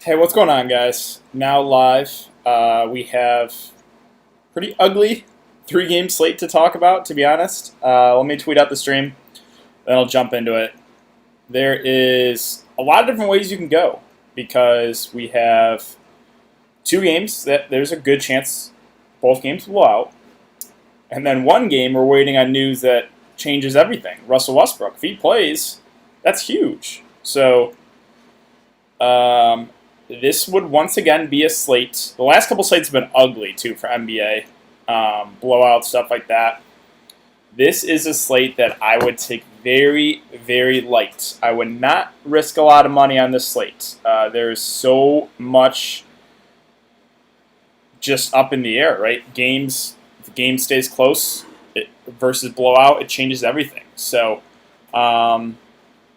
Hey, what's going on, guys? Now live. We have pretty ugly three-game slate to talk about, to be honest. Let me tweet out the stream, then I'll jump into it. There is a lot of different ways you can go because we have two games that there's a good chance both games will blow out. And then one game we're waiting on news that changes everything. Russell Westbrook, if he plays, that's huge. So, this would once again be a slate. The last couple slates have been ugly, too, for NBA. Blowout, stuff like that. This is a slate that I would take very, very light. I would not risk a lot of money on this slate. There's so much just up in the air, right? If the game stays close versus blowout, it changes everything. So,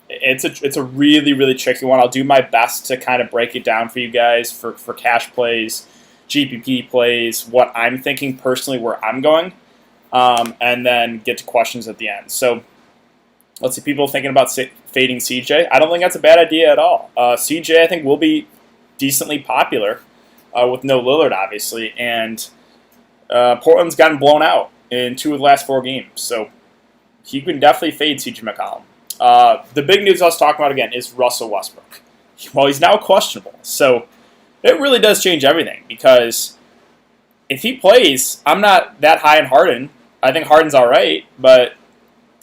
it's a really, really tricky one. I'll do my best to kind of break it down for you guys for cash plays, GPP plays, what I'm thinking personally, where I'm going, and then get to questions at the end. So let's see, people thinking about fading CJ. I don't think that's a bad idea at all. CJ, I think, will be decently popular with no Lillard, obviously, and Portland's gotten blown out in 2 of the last 4 games, so he can definitely fade CJ McCollum. The big news I was talking about, again, is Russell Westbrook. Well, he's now questionable. So it really does change everything because if he plays, I'm not that high on Harden. I think Harden's all right, but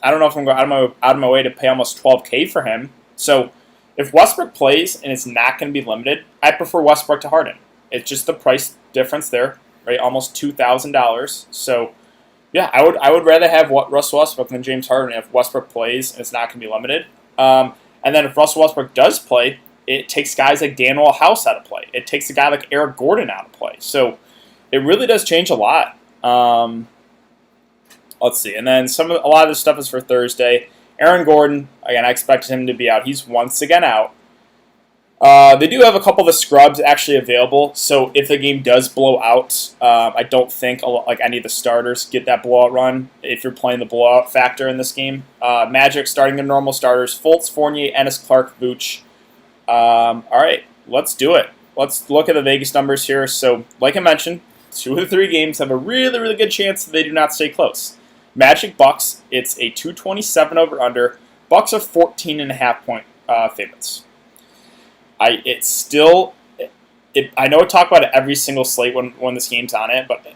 I don't know if I'm going out of my way to pay almost $12K for him. So if Westbrook plays and it's not going to be limited, I prefer Westbrook to Harden. It's just the price difference there, right? Almost $2,000. So yeah, I would rather have Russell Westbrook than James Harden if Westbrook plays and it's not going to be limited. And then if Russell Westbrook does play, it takes guys like Daniel House out of play. It takes a guy like Eric Gordon out of play. So it really does change a lot. Let's see. And then a lot of this stuff is for Thursday. Aaron Gordon, again, I expected him to be out. He's once again out. They do have a couple of the scrubs actually available, so if the game does blow out, I don't think like any of the starters get that blowout run if you're playing the blowout factor in this game. Magic starting their normal starters: Fultz, Fournier, Ennis, Clark, Vooch. All right, let's do it. Let's look at the Vegas numbers here. So, like I mentioned, 2 of the 3 games have a really, really good chance that they do not stay close. Magic Bucks, it's a 227 over under. Bucks are 14.5-point favorites. I know I talk about it every single slate when this game's on it, but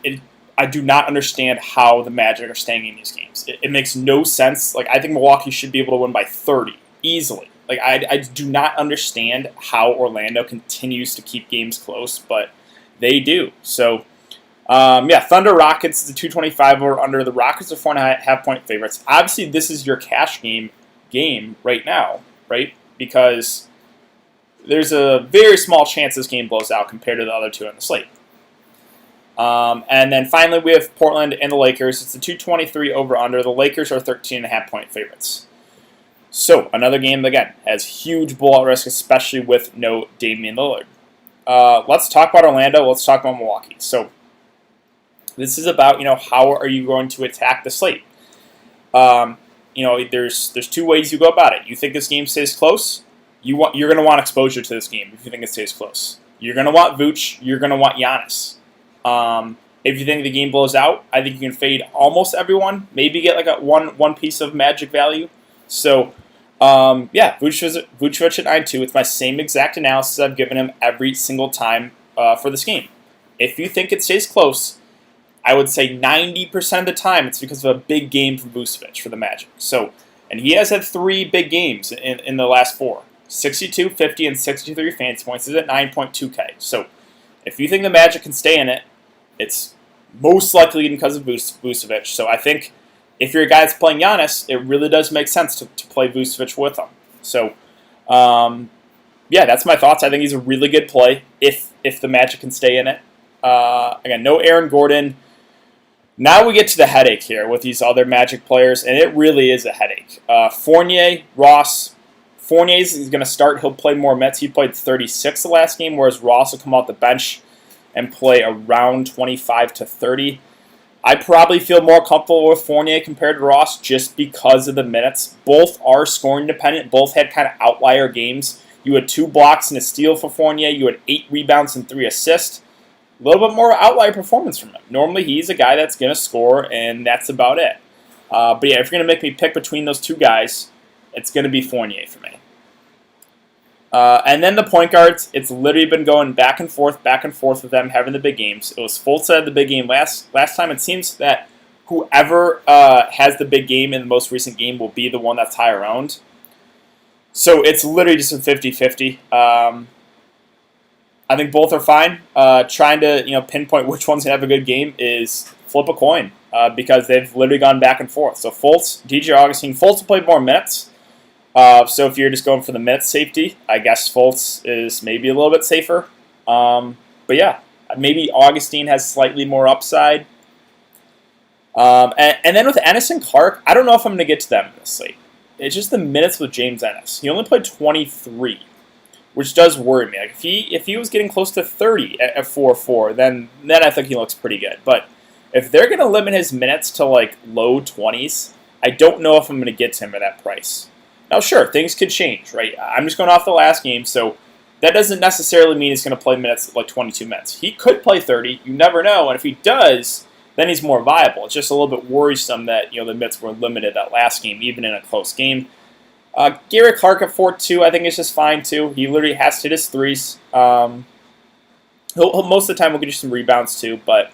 I do not understand how the Magic are staying in these games. It makes no sense. Like, I think Milwaukee should be able to win by 30 easily. Like, I do not understand how Orlando continues to keep games close, but they do. So, Thunder Rockets is a 225 over under. The Rockets are 4.5-point favorites. Obviously, this is your cash game right now, right? Because there's a very small chance this game blows out compared to the other 2 on the slate. And then finally, we have Portland and the Lakers. It's a 223 over-under. The Lakers are 13.5-point favorites. So, another game, again, has huge blowout risk, especially with no Damian Lillard. Let's talk about Orlando. Let's talk about Milwaukee. So, this is about, how are you going to attack the slate? There's 2 ways you go about it. You think this game stays close? You're going to want exposure to this game if you think it stays close. You're going to want Vooch. You're going to want Giannis. If you think the game blows out, I think you can fade almost everyone. Maybe get like a one piece of Magic value. So, Vucevic at 9-2. It's my same exact analysis I've given him every single time for this game. If you think it stays close, I would say 90% of the time it's because of a big game from Vucevic for the Magic. So, and he has had 3 big games in the last 4. 62, 50, and 63 fantasy points is at 9.2K. So if you think the Magic can stay in it, it's most likely because of Vucevic. So I think if you're a guy that's playing Giannis, it really does make sense to play Vucevic with him. So, that's my thoughts. I think he's a really good play if the Magic can stay in it. Again, no Aaron Gordon. Now we get to the headache here with these other Magic players, and it really is a headache. Fournier, Ross. Fournier's is going to start. He'll play more minutes. He played 36 the last game, whereas Ross will come off the bench and play around 25 to 30. I probably feel more comfortable with Fournier compared to Ross just because of the minutes. Both are scoring dependent. Both had kind of outlier games. You had 2 blocks and a steal for Fournier. You had 8 rebounds and 3 assists. A little bit more outlier performance from him. Normally, he's a guy that's going to score, and that's about it. But yeah, if you're going to make me pick between those 2 guys, it's going to be Fournier for me. And then the point guards, it's literally been going back and forth with them having the big games. It was Fultz that had the big game last time. It seems that whoever has the big game in the most recent game will be the one that's higher owned. So it's literally just a 50-50. I think both are fine. Trying to pinpoint which one's going to have a good game is flip a coin because they've literally gone back and forth. So Fultz, DJ Augustine, Fultz will play more minutes. So if you're just going for the minute safety, I guess Fultz is maybe a little bit safer. But yeah, maybe Augustine has slightly more upside. And then with Ennis and Clark, I don't know if I'm going to get to them in this slate. It's just the minutes with James Ennis. He only played 23, which does worry me. Like if he was getting close to 30 at 4-4, then I think he looks pretty good. But if they're going to limit his minutes to like low 20s, I don't know if I'm going to get to him at that price. Now, sure, things could change, right? I'm just going off the last game, so that doesn't necessarily mean he's going to play minutes like 22 minutes. He could play 30. You never know, and if he does, then he's more viable. It's just a little bit worrisome that the minutes were limited that last game, even in a close game. Garrett Clark at 4-2, I think is just fine too. He literally has to hit his threes. He'll most of the time will get you some rebounds too, but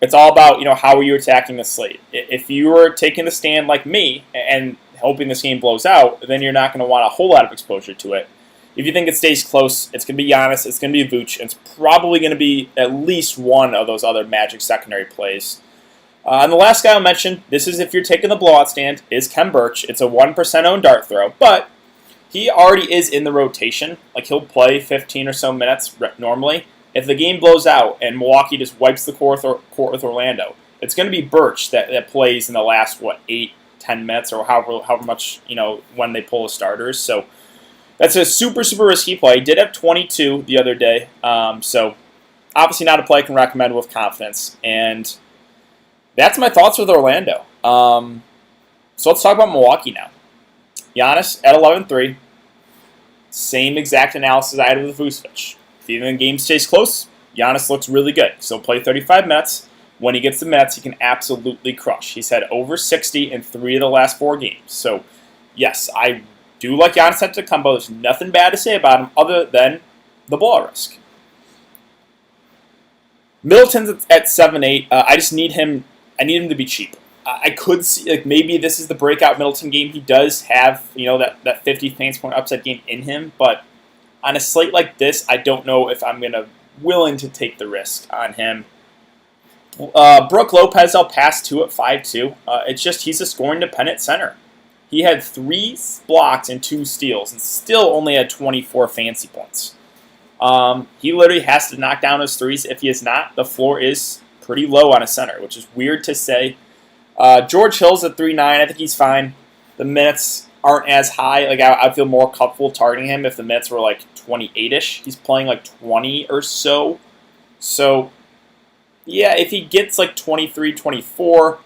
it's all about how are you attacking the slate. If you were taking the stand like me and hoping this game blows out, then you're not going to want a whole lot of exposure to it. If you think it stays close, it's going to be Giannis, it's going to be Vooch, and it's probably going to be at least one of those other Magic secondary plays. And the last guy I'll mention, this is if you're taking the blowout stand, is Kem Birch. It's a 1% owned dart throw, but he already is in the rotation. Like, he'll play 15 or so minutes normally. If the game blows out and Milwaukee just wipes the court with Orlando, it's going to be Birch that plays in the last, 8, 10 minutes or however much, when they pull the starters. So that's a super, super risky play. He did have 22 the other day. So obviously not a play I can recommend with confidence. And that's my thoughts with Orlando. So let's talk about Milwaukee now. Giannis at 11-3. Same exact analysis I had with Vucevic. If even the game stays close, Giannis looks really good. So play 35 minutes. When he gets the minutes, he can absolutely crush. He's had over 60 in 3 of the last 4 games. So, yes, I do like Giannis Antetokounmpo. There's nothing bad to say about him other than the ball risk. Middleton's at 7-8. I just need him. I need him to be cheap. I could see maybe this is the breakout Middleton game. He does have that 50 fantasy point upside game in him, but on a slate like this, I don't know if I'm willing to take the risk on him. Brook Lopez, I'll pass to at 5-2. It's just he's a scoring-dependent center. He had 3 blocks and 2 steals and still only had 24 fantasy points. He literally has to knock down his threes. If he is not, the floor is pretty low on a center, which is weird to say. George Hill's at 3-9. I think he's fine. The minutes aren't as high. I'd feel more comfortable targeting him if the minutes were 28-ish. He's playing 20 or so. So yeah, if he gets 23, 24,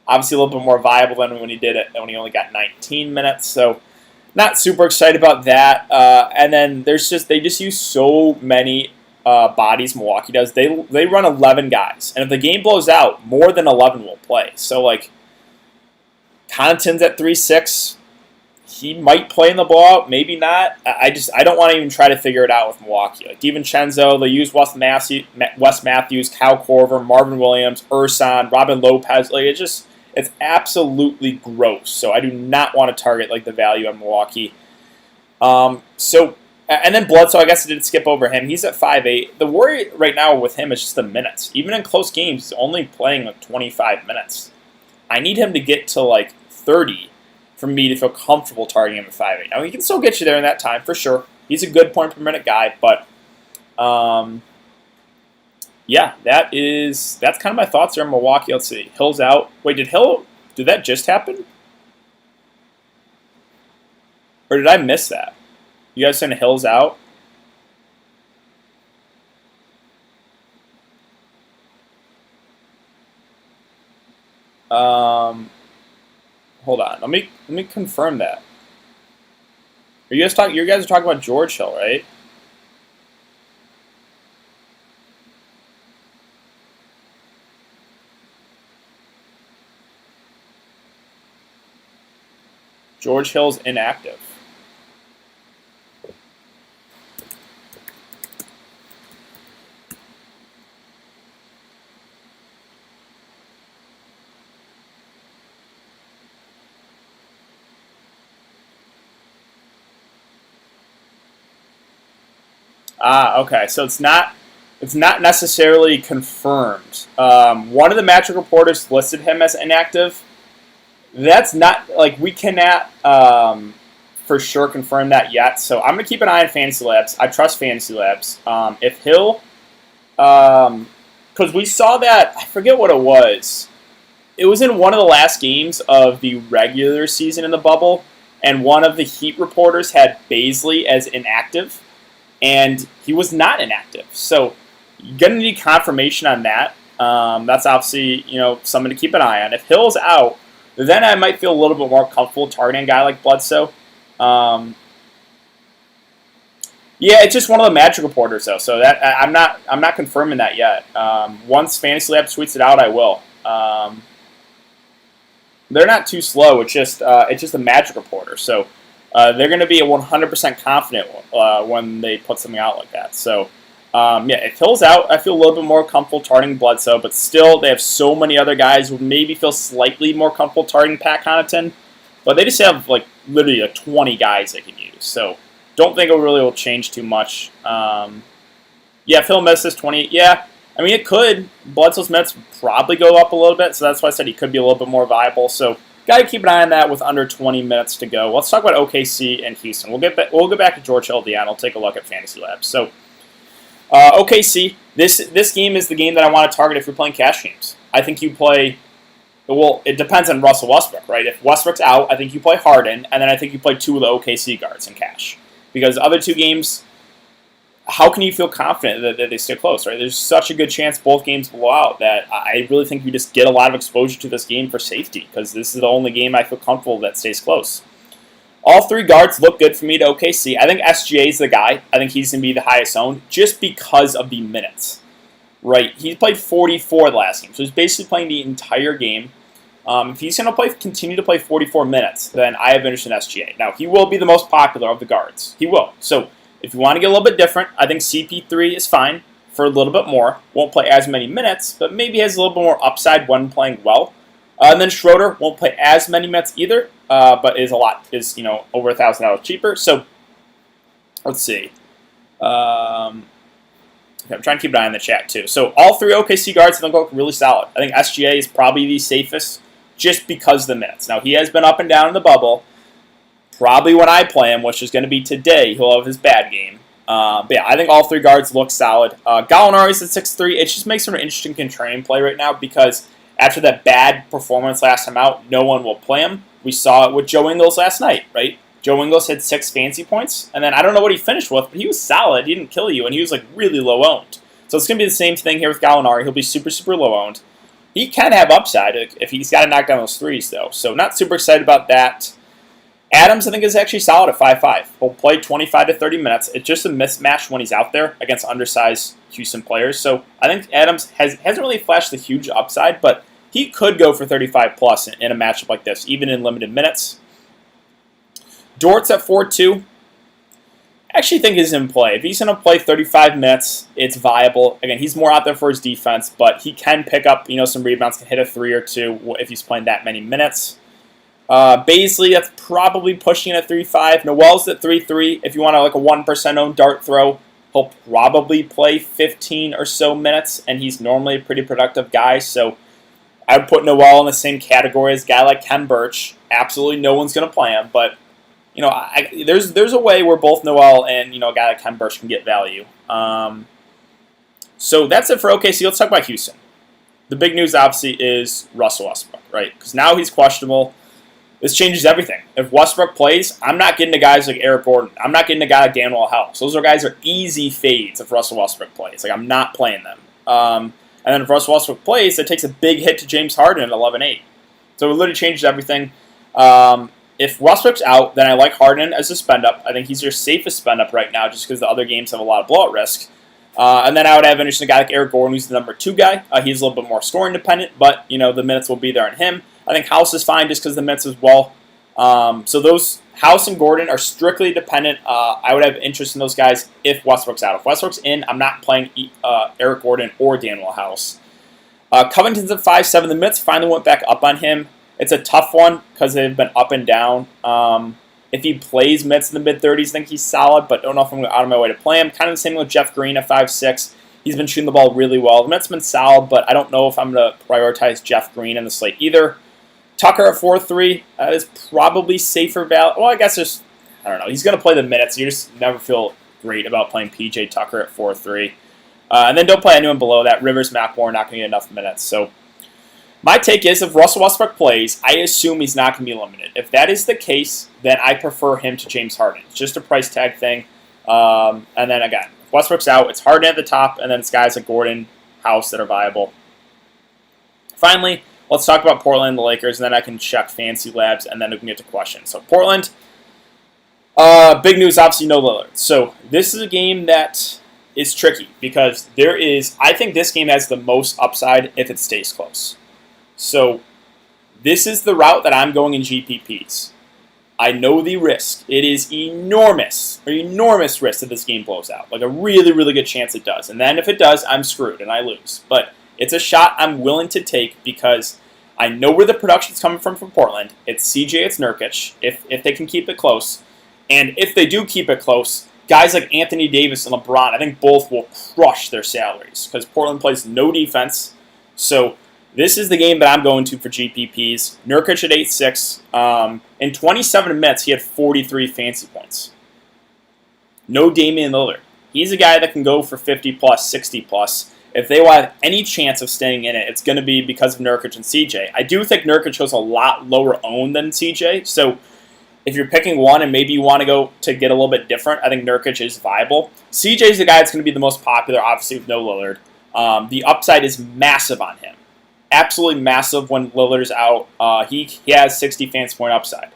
obviously a little bit more viable than when he did it, when he only got 19 minutes. So not super excited about that. And then they just use so many bodies. Milwaukee does. They run 11 guys, and if the game blows out, more than 11 will play. So Connaughton's at 3-6. He might play in the blowout, maybe not. I don't want to even try to figure it out with Milwaukee. DiVincenzo, they use Wes Matthews, Kyle Korver, Marvin Williams, Ersan, Robin Lopez. It's absolutely gross. So I do not want to target the value on Milwaukee. And then Bledsoe, I guess I did skip over him. He's at 5-8. The worry right now with him is just the minutes. Even in close games, he's only playing 25 minutes. I need him to get to 30 for me to feel comfortable targeting him at 5-8. Now, he can still get you there in that time, for sure. He's a good point per minute guy, but yeah, that's kind of my thoughts there on Milwaukee. Let's see. Hill's out. Wait, did that just happen? Or did I miss that? You guys saying Hill's out? Hold on. Let me confirm that. You guys are talking about George Hill, right? George Hill's inactive. Okay. So it's not necessarily confirmed. One of the Magic reporters listed him as inactive. That's not like we cannot for sure confirm that yet. So I'm gonna keep an eye on Fantasy Labs. I trust Fantasy Labs. If Hill, because we saw that, I forget what it was. It was in one of the last games of the regular season in the bubble, and one of the Heat reporters had Baisley as inactive, and he was not inactive. So you're gonna need confirmation on that. That's obviously something to keep an eye on. If Hill's out, then I might feel a little bit more comfortable targeting a guy like Bledsoe. Yeah, it's just one of the Magic reporters though, so that I'm not confirming that yet. Once Fantasy Lab tweets it out, I will. They're not too slow. It's just a Magic reporter, so they're going to be 100% confident when they put something out like that. So yeah, if Hill's out, I feel a little bit more comfortable targeting Bledsoe, but still they have so many other guys who maybe feel slightly more comfortable targeting Pat Connaughton, but they just have like literally 20 guys they can use. So don't think it really will change too much. Yeah, if Hill misses 20, yeah, I mean it could. Bledsoe's minutes probably go up a little bit, so that's why I said he could be a little bit more viable. So got to keep an eye on that with under 20 minutes to go. Let's talk about OKC and Houston. We'll go back to George Hill at the end. I'll take a look at Fantasy Labs. So OKC, this game is the game that I want to target if you're playing cash games. I think you play. Well, it depends on Russell Westbrook, right? If Westbrook's out, I think you play Harden, and then I think you play two of the OKC guards in cash. Because the other two games, how can you feel confident that they stay close, right? There's such a good chance both games blow out that I really think you just get a lot of exposure to this game for safety, because this is the only game I feel comfortable that stays close. All three guards look good for me to OKC. I think SGA is the guy. I think he's going to be the highest owned just because of the minutes. Right, he played 44 the last game, so he's basically playing the entire game. If he's going to continue to play 44 minutes, then I have interest in SGA. Now, he will be the most popular of the guards. He will. So, if you want to get a little bit different, I think CP3 is fine for a little bit more. Won't play as many minutes, but maybe has a little bit more upside when playing well. And then Schroeder won't play as many minutes either, but is over $1,000 cheaper. So, let's see. I'm trying to keep an eye on the chat, too. So all three OKC guards, I think, look really solid. I think SGA is probably the safest just because of the minutes. Now, he has been up and down in the bubble. Probably when I play him, which is going to be today, he'll have his bad game. But yeah, I think all three guards look solid. Gallinari's at 6'3". It just makes for an interesting contrarian play right now because after that bad performance last time out, no one will play him. We saw it with Joe Ingles last night, right? Joe Ingles had 6 fancy points, and then I don't know what he finished with, but he was solid. He didn't kill you, and he was like really low owned. So it's going to be the same thing here with Gallinari. He'll be super, super low owned. He can have upside if he's got to knock down those threes, though. So not super excited about that. Adams, I think, is actually solid at 5'5". He'll play 25 to 30 minutes. It's just a mismatch when he's out there against undersized Houston players. So I think Adams hasn't really flashed the huge upside, but he could go for 35 plus in a matchup like this, even in limited minutes. Dort's at 4'2". I actually think he's in play. If he's going to play 35 minutes, it's viable. Again, he's more out there for his defense, but he can pick up some rebounds, can hit a 3 or 2 if he's playing that many minutes. Baisley, that's probably pushing at 3.5. Noel's at 3.3. If you want a 1% owned dart throw, he'll probably play 15 or so minutes, and he's normally a pretty productive guy. So I would put Noel in the same category as a guy like Ken Birch. Absolutely no one's going to play him, but there's a way where both Noel and a guy like Ken Birch can get value. So that's it for OKC. Let's talk about Houston. The big news, obviously, is Russell Westbrook, right? Because now he's questionable. This changes everything. If Westbrook plays, I'm not getting to guys like Eric Gordon. I'm not getting to guy like Daniel House. Those guys are easy fades if Russell Westbrook plays. I'm not playing them. And then if Russell Westbrook plays, it takes a big hit to James Harden at 11-8. So it literally changes everything. If Westbrook's out, then I like Harden as a spend up. I think he's your safest spend up right now just because the other games have a lot of blowout risk. And then I would have interested a guy like Eric Gordon, who's the number 2 guy. He's a little bit more scoring dependent, but the minutes will be there on him. I think House is fine just because the minutes as well. So those House and Gordon are strictly dependent. I would have interest in those guys if Westbrook's out. If Westbrook's in, I'm not playing Eric Gordon or Daniel House. Covington's at 5'7". The minutes finally went back up on him. It's a tough one because they've been up and down. If he plays minutes in the mid-30s, I think he's solid, but don't know if I'm out of my way to play him. Kind of the same with Jeff Green at 5'6". He's been shooting the ball really well. The minutes have been solid, but I don't know if I'm going to prioritize Jeff Green in the slate either. Tucker at 4'3", is probably safer value. Well, I guess I don't know. He's going to play the minutes. You just never feel great about playing PJ Tucker at 4'3". And then don't play anyone below that. Rivers, McMorran, not going to get enough minutes. So my take is if Russell Westbrook plays, I assume he's not going to be limited. If that is the case, then I prefer him to James Harden. It's just a price tag thing. And then again, if Westbrook's out, it's Harden at the top, and then it's guys like Gordon, House that are viable. Finally, let's talk about Portland and the Lakers, and then I can check Fantasy Labs, and then we can get to questions. So Portland, big news, obviously no Lillard. So this is a game that is tricky because I think this game has the most upside if it stays close. So this is the route that I'm going in GPPs. I know the risk. It is enormous risk that this game blows out. Like a really, really good chance it does. And then if it does, I'm screwed and I lose. But it's a shot I'm willing to take because I know where the production's coming from Portland. It's CJ, it's Nurkic, if they can keep it close. And if they do keep it close, guys like Anthony Davis and LeBron, I think both will crush their salaries because Portland plays no defense. So this is the game that I'm going to for GPPs. Nurkic at 8'6". In 27 minutes, he had 43 fantasy points. No Damian Lillard. He's a guy that can go for 50-plus, 60-plus. If they will have any chance of staying in it, it's going to be because of Nurkic and CJ. I do think Nurkic shows a lot lower own than CJ. So if you're picking one and maybe you want to go to get a little bit different, I think Nurkic is viable. CJ is the guy that's going to be the most popular, obviously with no Lillard. The upside is massive on him. Absolutely massive when Lillard's out. He has 60 fantasy point upside.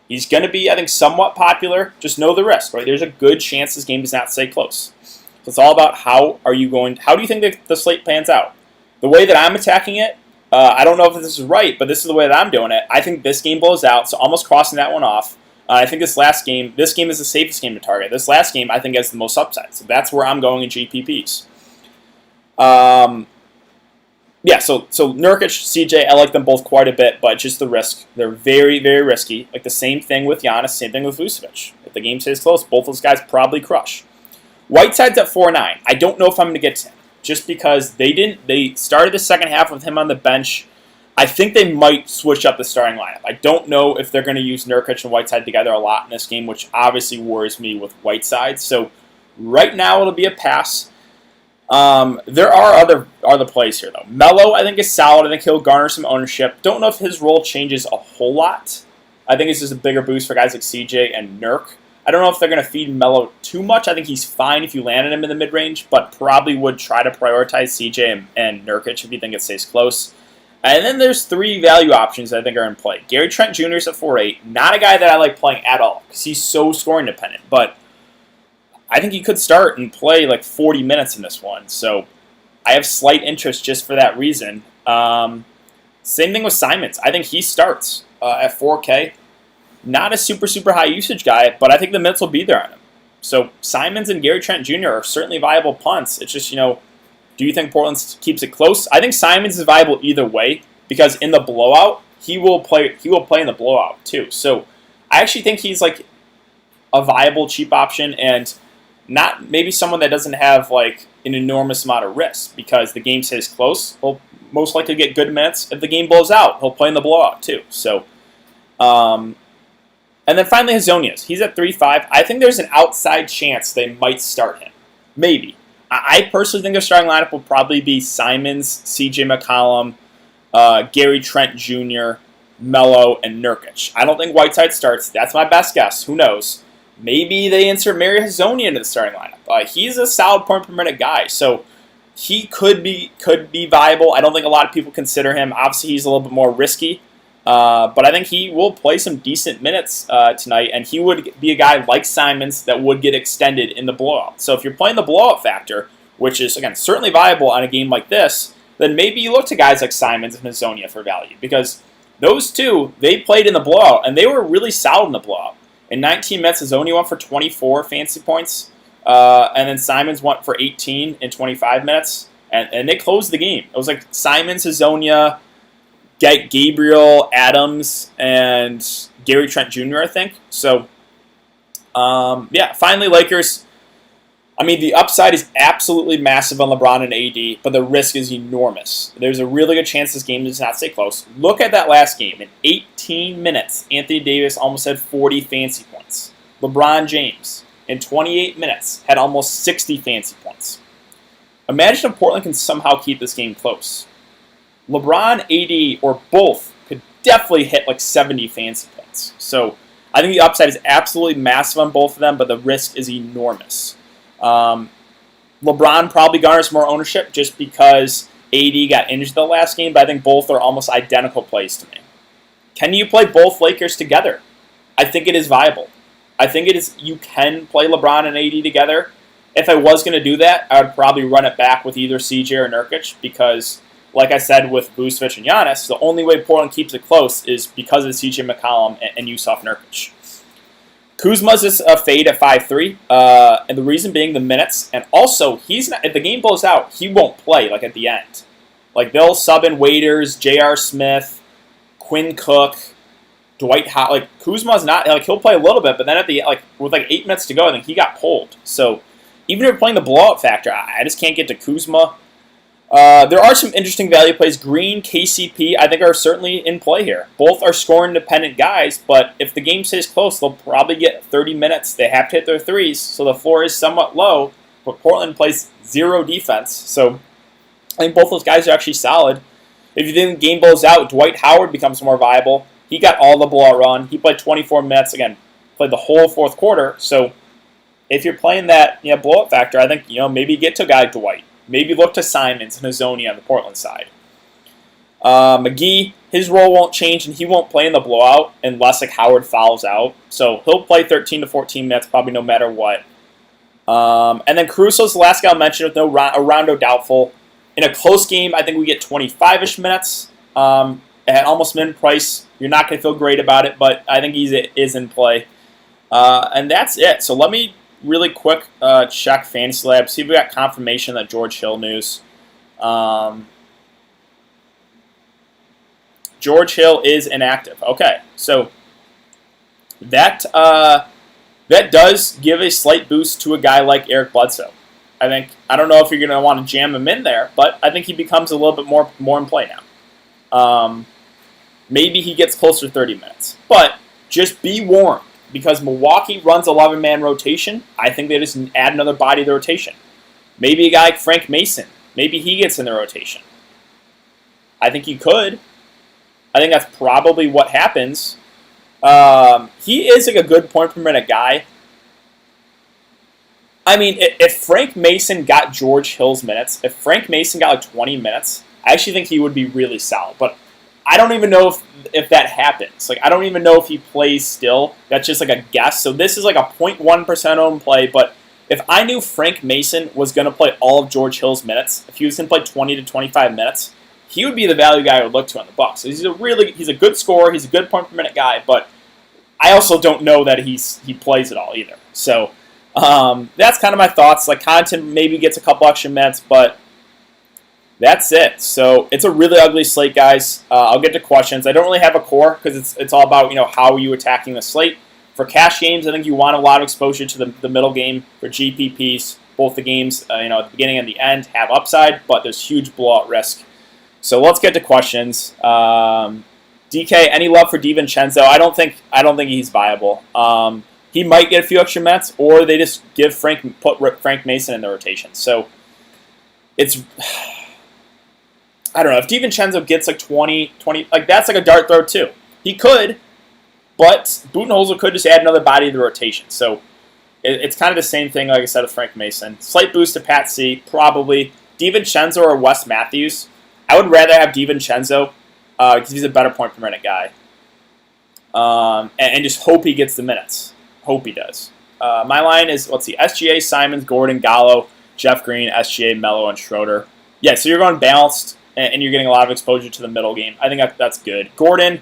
He's going to be, I think, somewhat popular. Just know the risk, right? There's a good chance this game does not stay close. So it's all about how do you think the slate pans out? The way that I'm attacking it, I don't know if this is right, but this is the way that I'm doing it. I think this game blows out, so almost crossing that one off. I think this game is the safest game to target. This last game, I think, has the most upside. So that's where I'm going in GPPs. Yeah, so Nurkic, CJ, I like them both quite a bit, but just the risk. They're very, very risky. Like the same thing with Giannis, same thing with Vucevic. If the game stays close, both those guys probably crush. Whiteside's at 4'9". I don't know if I'm going to get to him, just because they started the second half with him on the bench. I think they might switch up the starting lineup. I don't know if they're going to use Nurkic and Whiteside together a lot in this game, which obviously worries me with Whiteside. So right now it'll be a pass. There are other plays here, though. Melo, I think, is solid. I think he'll garner some ownership. Don't know if his role changes a whole lot. I think it's just a bigger boost for guys like CJ and Nurk. I don't know if they're going to feed Melo too much. I think he's fine if you landed him in the mid-range, but probably would try to prioritize CJ and Nurkic if you think it stays close. And then there's 3 value options that I think are in play. Gary Trent Jr. is at 4'8". Not a guy that I like playing at all because he's so scoring dependent, but I think he could start and play like 40 minutes in this one. So I have slight interest just for that reason. Same thing with Simons. I think he starts at 4K. Not a super, super high usage guy, but I think the minutes will be there on him. So Simons and Gary Trent Jr. are certainly viable punts. It's just, do you think Portland keeps it close? I think Simons is viable either way because in the blowout, he will play in the blowout too. So I actually think he's like a viable cheap option and not maybe someone that doesn't have like an enormous amount of risk because the game stays close. He'll most likely get good minutes. If the game blows out, he'll play in the blowout too. So, and then finally Hezonius. He's at 3.5. I think there's an outside chance they might start him. Maybe. I personally think their starting lineup will probably be Simons, CJ McCollum, Gary Trent Jr., Melo, and Nurkic. I don't think Whiteside starts. That's my best guess. Who knows? Maybe they insert Mario Hezonja into the starting lineup. He's a solid point per minute guy, so he could be viable. I don't think a lot of people consider him. Obviously, he's a little bit more risky. But I think he will play some decent minutes tonight, and he would be a guy like Simons that would get extended in the blowout. So if you're playing the blowout factor, which is, again, certainly viable on a game like this, then maybe you look to guys like Simons and Hezonja for value, because those two, they played in the blowout, and they were really solid in the blowout. In 19 minutes, Hezonja went for 24 fantasy points, and then Simons went for 18 in 25 minutes, and they closed the game. It was like Simons, Hezonja, Gabriel, Adams, and Gary Trent Jr., I think. So, finally, Lakers. I mean, the upside is absolutely massive on LeBron and AD, but the risk is enormous. There's a really good chance this game does not stay close. Look at that last game. In 18 minutes, Anthony Davis almost had 40 fantasy points. LeBron James, in 28 minutes, had almost 60 fantasy points. Imagine if Portland can somehow keep this game close. LeBron, AD, or both could definitely hit like 70 fantasy points. So I think the upside is absolutely massive on both of them, but the risk is enormous. LeBron probably garners more ownership just because AD got injured the last game, but I think both are almost identical plays to me. Can you play both Lakers together? I think it is viable. I think it is. You can play LeBron and AD together. If I was going to do that, I would probably run it back with either CJ or Nurkic because, like I said with Vucevic and Giannis, the only way Portland keeps it close is because of CJ McCollum and Yusuf Nurkic. Kuzma's is a fade at 5-3, and the reason being the minutes, and also he's not. If the game blows out, he won't play like at the end. Like they'll sub in Waiters, J.R. Smith, Quinn Cook, Dwight Howard. Like Kuzma's not like he'll play a little bit, but then at the with 8 minutes to go, I think he got pulled. So even if you're playing the blowout factor, I just can't get to Kuzma. There are some interesting value plays. Green, KCP, I think are certainly in play here. Both are scoring-dependent guys, but if the game stays close, they'll probably get 30 minutes. They have to hit their threes, so the floor is somewhat low, but Portland plays zero defense. So I think both those guys are actually solid. If you think the game blows out, Dwight Howard becomes more viable. He got all the blowout run. He played 24 minutes. Again, played the whole fourth quarter. So if you're playing that blowout factor, I think maybe get to a guy like Dwight. Maybe look to Simons and Hezonja on the Portland side. McGee, his role won't change, and he won't play in the blowout unless Howard fouls out. So he'll play 13 to 14 minutes probably no matter what. And then Caruso's the last guy I'll mention with a Rondo doubtful. In a close game, I think we get 25-ish minutes. At almost min price, you're not going to feel great about it, but I think he is in play. And that's it. So let me really quick check Fantasy Lab, see if we got confirmation that George Hill news. George Hill is inactive. Okay, so that does give a slight boost to a guy like Eric Bledsoe. I don't know if you're going to want to jam him in there, but I think he becomes a little bit more in play now. Maybe he gets closer to 30 minutes, but just be warned. Because Milwaukee runs 11-man rotation, I think they just add another body to the rotation. Maybe a guy like Frank Mason, maybe he gets in the rotation. I think he could. I think that's probably what happens. He is a good point per minute guy. I mean, if Frank Mason got George Hill's minutes, if Frank Mason got 20 minutes, I actually think he would be really solid. But I don't even know if that happens. I don't even know if he plays still. That's just a guess. So this is a 0.1% own play. But if I knew Frank Mason was going to play all of George Hill's minutes, if he was going to play 20 to 25 minutes, he would be the value guy I would look to on the Bucks. So he's a good scorer. He's a good point per minute guy. But I also don't know that he plays it all either. So that's kind of my thoughts. Connaughton maybe gets a couple extra minutes, but that's it. So it's a really ugly slate, guys. I'll get to questions. I don't really have a core because it's all about how are you attacking the slate. For cash games, I think you want a lot of exposure to the middle game. For GPPs, both the games at the beginning and the end have upside, but there's huge blowout risk. So let's get to questions. DK, any love for DiVincenzo? I don't think he's viable. He might get a few extra minutes, or they just put Frank Mason in the rotation. So it's. I don't know, if DiVincenzo gets 20, that's a dart throw too. He could, but Budenholzer could just add another body to the rotation. So it's kind of the same thing, like I said, with Frank Mason. Slight boost to Pat C, probably. DiVincenzo or Wes Matthews. I would rather have DiVincenzo because he's a better point per minute guy. And just hope he gets the minutes. Hope he does. My line is, let's see, SGA, Simons, Gordon, Gallo, Jeff Green, SGA, Mello, and Schroeder. Yeah, so you're going balanced, and you're getting a lot of exposure to the middle game. I think that's good. Gordon,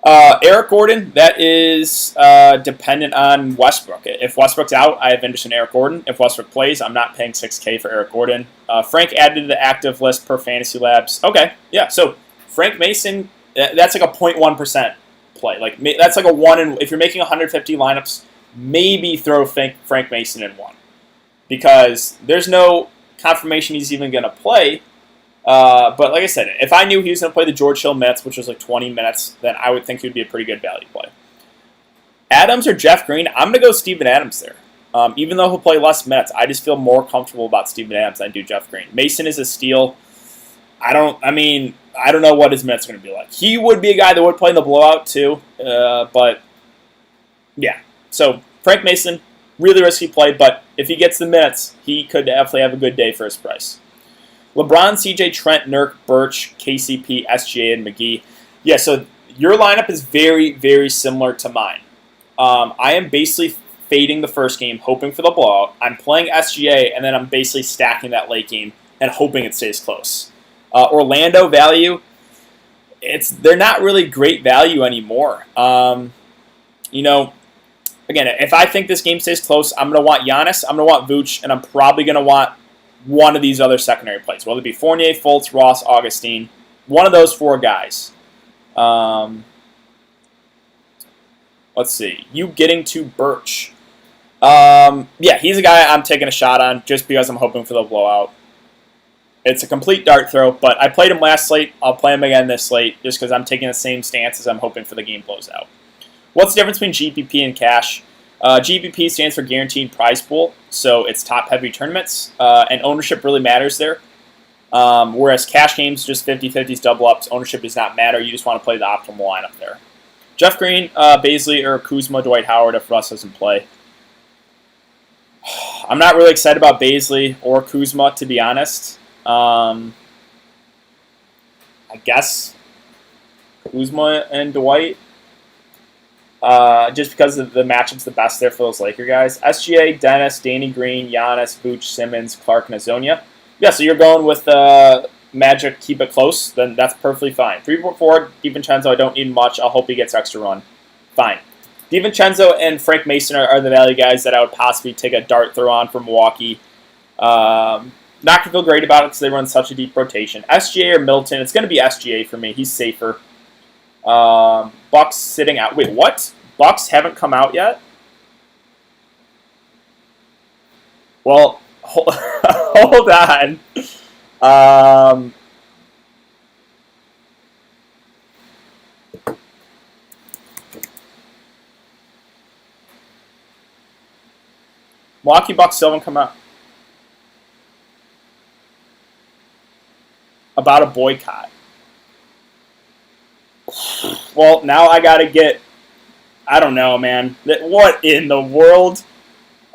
Eric Gordon, that is dependent on Westbrook. If Westbrook's out, I have interest in Eric Gordon. If Westbrook plays, I'm not paying $6K for Eric Gordon. Frank added to the active list per Fantasy Labs. Okay, yeah, so Frank Mason, that's like a 0.1% play. Like that's like a 1 in, if you're making 150 lineups, maybe throw Frank Mason in one. Because there's no confirmation he's even going to play. But like I said, if I knew he was going to play the George Hill minutes, which was like 20 minutes, then I would think he would be a pretty good value play. Adams or Jeff Green, I'm going to go Steven Adams there. Even though he'll play less minutes, I just feel more comfortable about Steven Adams than I do Jeff Green. Mason is a steal. I don't know what his minutes are going to be like. He would be a guy that would play in the blowout too. But yeah, so Frank Mason, really risky play, but if he gets the minutes, he could definitely have a good day for his price. LeBron, CJ, Trent, Nurk, Birch, KCP, SGA, and McGee. Yeah, so your lineup is very, very similar to mine. I am basically fading the first game, hoping for the blowout. I'm playing SGA, and then I'm basically stacking that late game and hoping it stays close. Orlando value, they're not really great value anymore. Again, if I think this game stays close, I'm going to want Giannis, I'm going to want Vooch, and I'm probably going to want one of these other secondary plays, whether it be Fournier, Fultz, Ross, Augustine, one of those four guys. Let's see. You getting to Birch. Yeah, he's a guy I'm taking a shot on just because I'm hoping for the blowout. It's a complete dart throw, but I played him last slate. I'll play him again this slate just because I'm taking the same stance as I'm hoping for the game blows out. What's the difference between GPP and cash? GPP stands for Guaranteed Prize Pool, so it's top-heavy tournaments, and ownership really matters there. Whereas cash games, just 50-50s, double-ups, ownership does not matter. You just want to play the optimal lineup there. Jeff Green, Baisley, or Kuzma, Dwight Howard if Russ doesn't play. I'm not really excited about Baisley or Kuzma, to be honest. I guess Kuzma and Dwight. Just because the matchup's the best there for those Laker guys. SGA, Dennis, Danny Green, Giannis, Vooch, Simmons, Clark, and Azonia. Yeah, so you're going with Magic, keep it close, then that's perfectly fine. 3-4, DiVincenzo, I don't need much. I'll hope he gets extra run. Fine. DiVincenzo and Frank Mason are the value guys that I would possibly take a dart throw on for Milwaukee. Not going to feel great about it because they run such a deep rotation. SGA or Middleton, it's going to be SGA for me. He's safer. Bucks sitting out. Wait, what? Bucks haven't come out yet? Well, hold on. Milwaukee Bucks still haven't come out. About a boycott. Well, now I gotta get. I don't know, man. What in the world?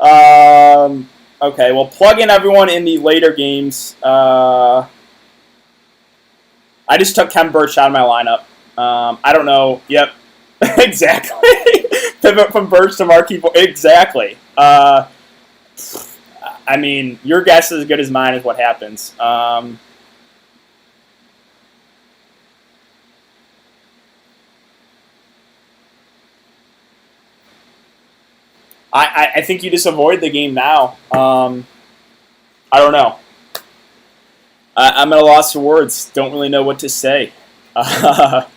Okay, well, plug in everyone in the later games. I just took Kem Birch out of my lineup. I don't know. Yep, exactly. Pivot from Birch to Marquis. Exactly. I mean, your guess is as good as mine is what happens. I think you just avoid the game now. I don't know. I'm at a loss for words. Don't really know what to say. I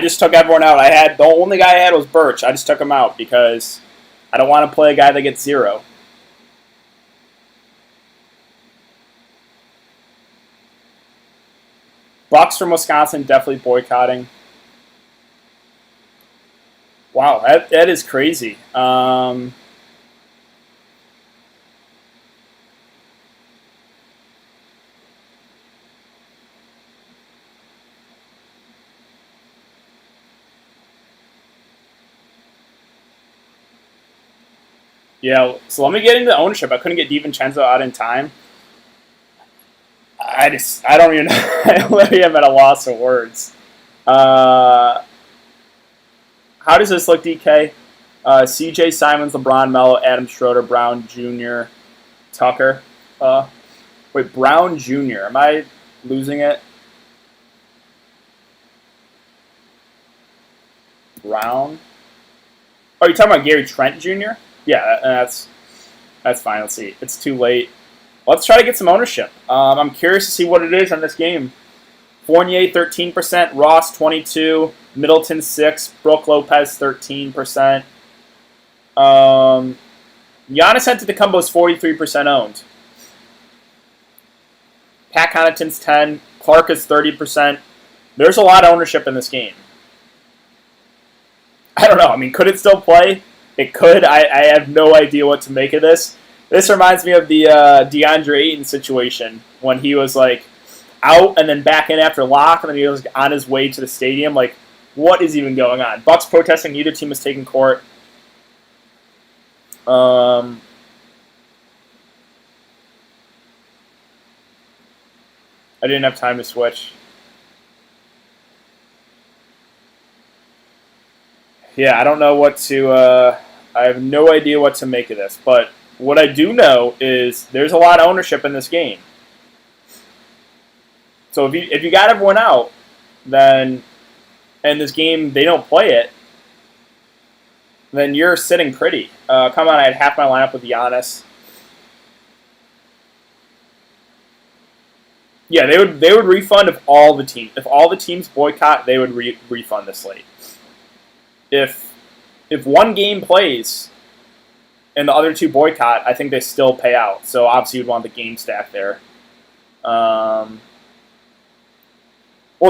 just took everyone out. The only guy I had was Birch. I just took him out because I don't want to play a guy that gets 0. Bucks from Wisconsin definitely boycotting. Wow, that is crazy. Yeah, so let me get into ownership. I couldn't get DiVincenzo out in time. I don't even know. I literally am at a loss of words. How does this look, DK? CJ Simons, LeBron, Melo, Adam Schroeder, Brown Jr., Tucker. Wait, Brown Jr. Am I losing it? Brown. Oh, you're talking about Gary Trent Jr.? Yeah, that's fine. Let's see. It's too late. Let's try to get some ownership. I'm curious to see what it is on this game. Fournier, 13%. Ross, 22%. Middleton, 6%. Brook Lopez, 13%. Giannis Antetokounmpo is 43% owned. Pat Connaughton's 10%. Clark is 30%. There's a lot of ownership in this game. I don't know. I mean, could it still play? It could. I have no idea what to make of this. This reminds me of the DeAndre Ayton situation when he was like out and then back in after lock, and then he was on his way to the stadium. Like, what is even going on? Bucks protesting. Neither team is taking court. I didn't have time to switch. Yeah, I don't know what to. I have no idea what to make of this, but what I do know is there's a lot of ownership in this game. So if you got everyone out, then in this game they don't play it, then you're sitting pretty. Come on, I had half my lineup with Giannis. Yeah, they would refund if all the teams boycott, they would refund the slate. If one game plays and the other two boycott, I think they still pay out. So obviously you'd want the game stack there. Well,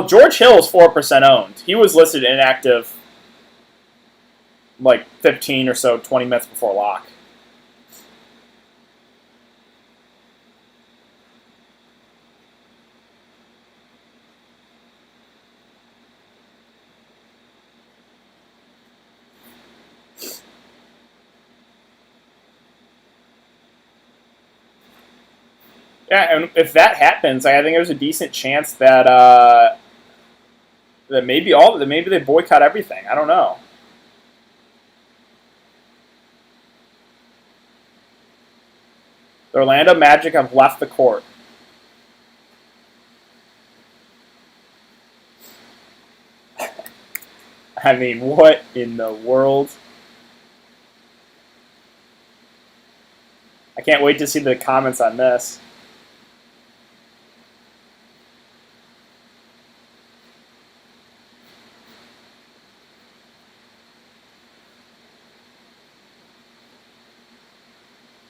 George Hill is 4% owned. He was listed inactive like 15 or so, 20 minutes before lock. Yeah, and if that happens, I think there's a decent chance that maybe they boycott everything. I don't know. The Orlando Magic have left the court. I mean, what in the world? I can't wait to see the comments on this.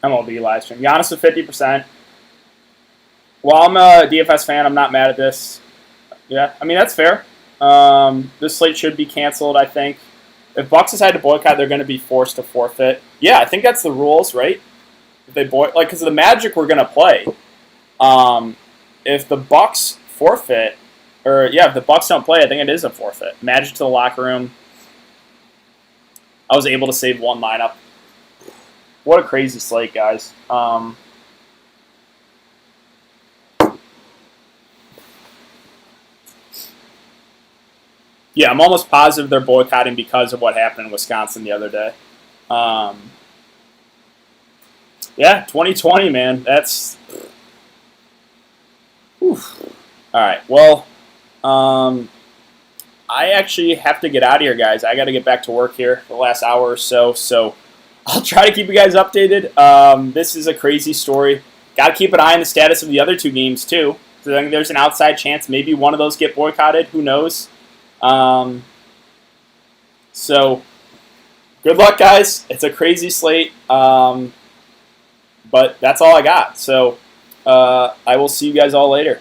MLB live stream. Giannis with 50%. Well, I'm a DFS fan. I'm not mad at this. Yeah, I mean, that's fair. This slate should be canceled, I think. If Bucks decide to boycott, they're going to be forced to forfeit. Yeah, I think that's the rules, right? If they because the Magic were going to play. If the Bucks forfeit, if the Bucks don't play, I think it is a forfeit. Magic to the locker room. I was able to save one lineup. What a crazy slate, guys. Yeah, I'm almost positive they're boycotting because of what happened in Wisconsin the other day. Yeah, 2020, man. That's... Oof. All right, well, I actually have to get out of here, guys. I got to get back to work here the last hour or so, so I'll try to keep you guys updated. This is a crazy story. Got to keep an eye on the status of the other two games, too. So I think there's an outside chance maybe one of those get boycotted. Who knows? So, good luck, guys. It's a crazy slate. But that's all I got. So, I will see you guys all later.